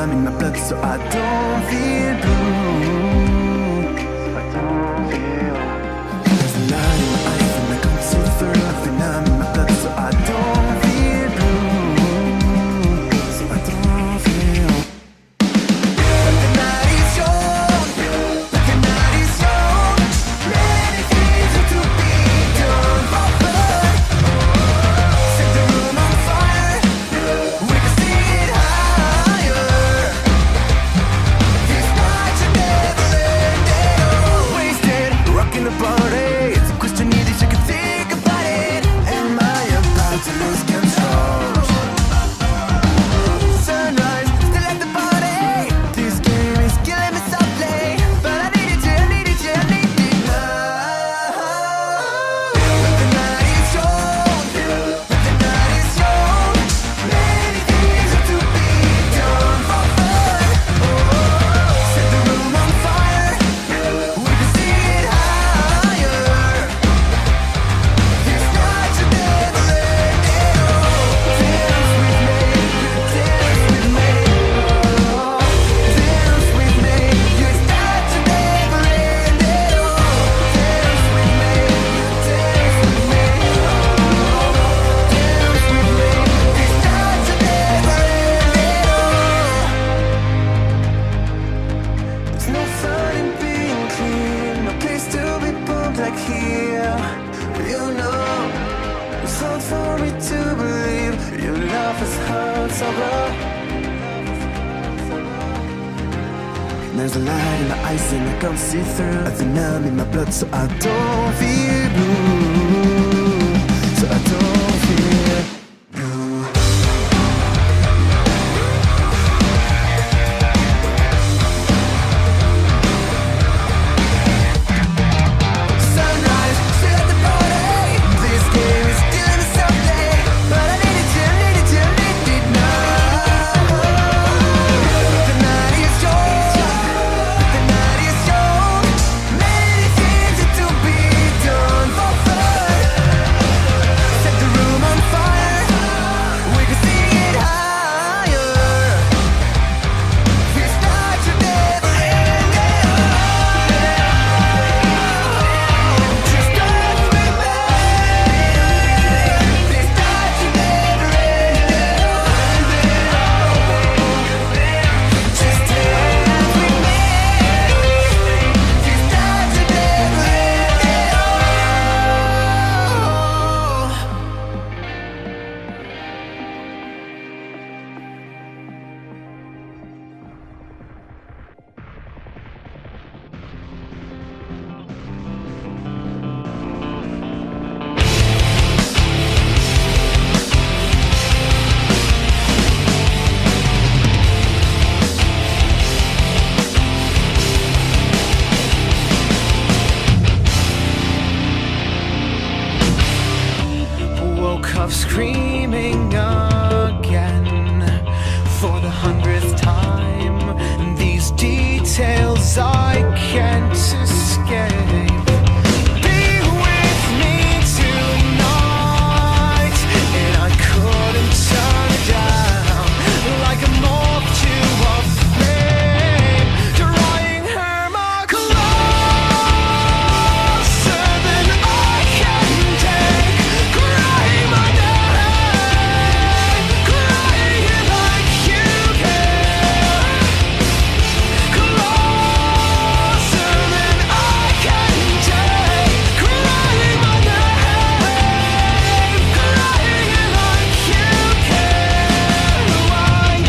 numb in my blood so I don't feel blue. There's a light in my eyes and I can't see through. I feel numb in my blood so I don't feel blue. So I don't feel. But the night is young, but the night is young. Many things are to be done for fun. Set the room on fire, we can see it higher. This night should never end at all. Wasted, rocking the party. It's a question you need, you can think about it. Am I about to lose control? Sunrise, still at the party. This game is killing me softly, but I need it, I need it, I need it now. But the night is young, but the night is young. Many things are to be done for fun. Set the room on fire, we can see it higher. This night should never end at all. Dance with me, dance with me, dance with me. This night should never end at all. Dance with me, dance with me, dance with me. This night should never end at all. There's no fun in being clean, no place to be pumped like here. You know, it's hard for me to believe your love has hurt so bad. There's a light in my eyes and I can't see through. I feel numb in my blood so I don't feel blue. So I don't feel blue. Sunrise, still at the party. This game is killing me softly, but I need it, I need it, I need it now. The night is young, the night is young. Many things are to be done for fun. Set the room on fire, we can see it higher. This night should never end at all. Just dance with me. This night should never end at all. Just dance with me. This night should never end at all. Woke up screaming again for the 100th time. These details I can't escape. Be with me tonight, and I couldn't turn it down. Like a moth to a flame, drawing her more closer than I can take. Crying my name, crying like you care. Closer than I can take. Crying my name, crying like you care. I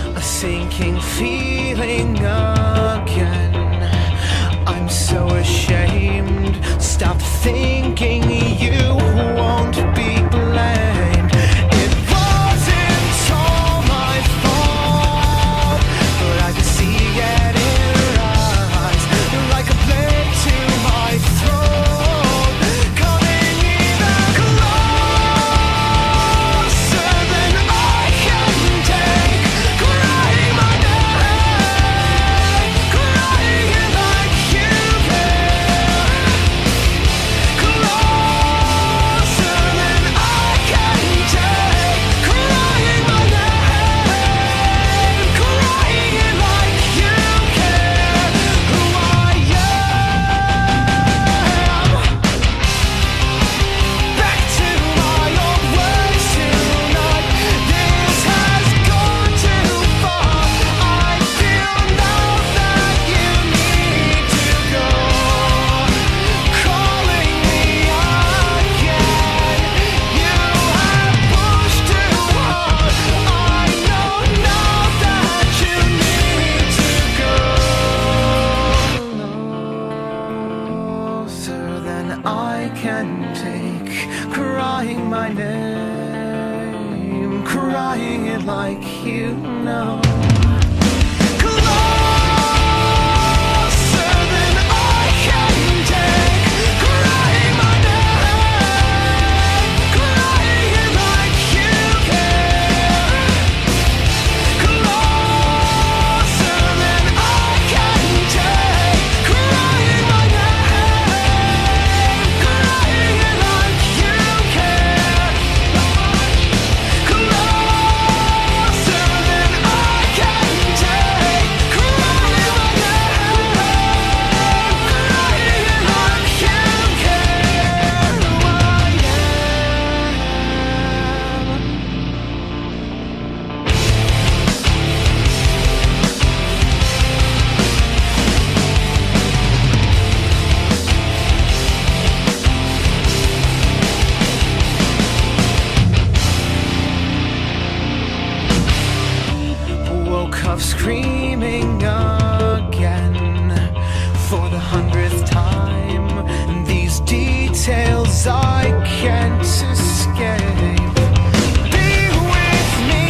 am a sinking feeling again. I'm so ashamed. Stop thinking you won't be blamed. It wasn't all my fault, but I could see it in her eyes, like a blade to my throat, coming even closer than I can take. Crying my name, crying like you care. crying it like you know. Up screaming again for the 100th time. These details I can't escape. Be with me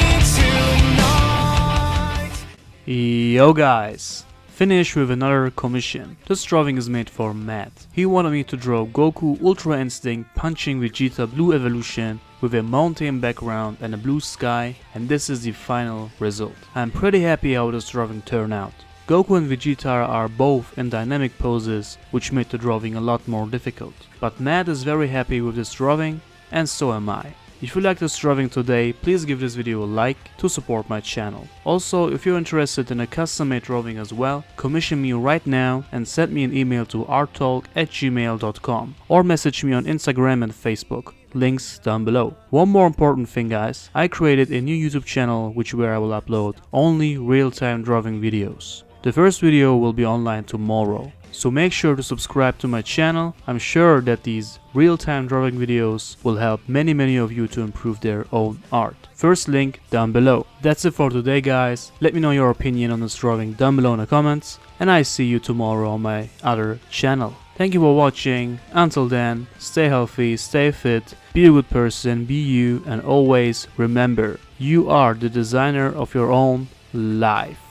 tonight. Yo guys, finish with another commission. This drawing is made for Matt. He wanted me to draw Goku Ultra Instinct punching Vegeta Blue Evolution with a mountain background and a blue sky, and this is the final result. I'm pretty happy how this drawing turned out. Goku and Vegeta are both in dynamic poses, which made the drawing a lot more difficult. But Matt is very happy with this drawing, and so am I. If you like this drawing today, please give this video a like to support my channel. Also, if you're interested in a custom made drawing as well, commission me right now and send me an email to arttolg@gmail.com or message me on Instagram and Facebook. Links down below. One more important thing guys, I created a new YouTube channel where I will upload only real-time drawing videos. The first video will be online tomorrow. So make sure to subscribe to my channel. I'm sure that these real-time drawing videos will help many of you to improve their own art. First link down below. That's it for today guys. Let me know your opinion on this drawing down below in the comments, and I see you tomorrow on my other channel. Thank you for watching. Until then, stay healthy, stay fit, be a good person, be you, and always remember, you are the designer of your own life.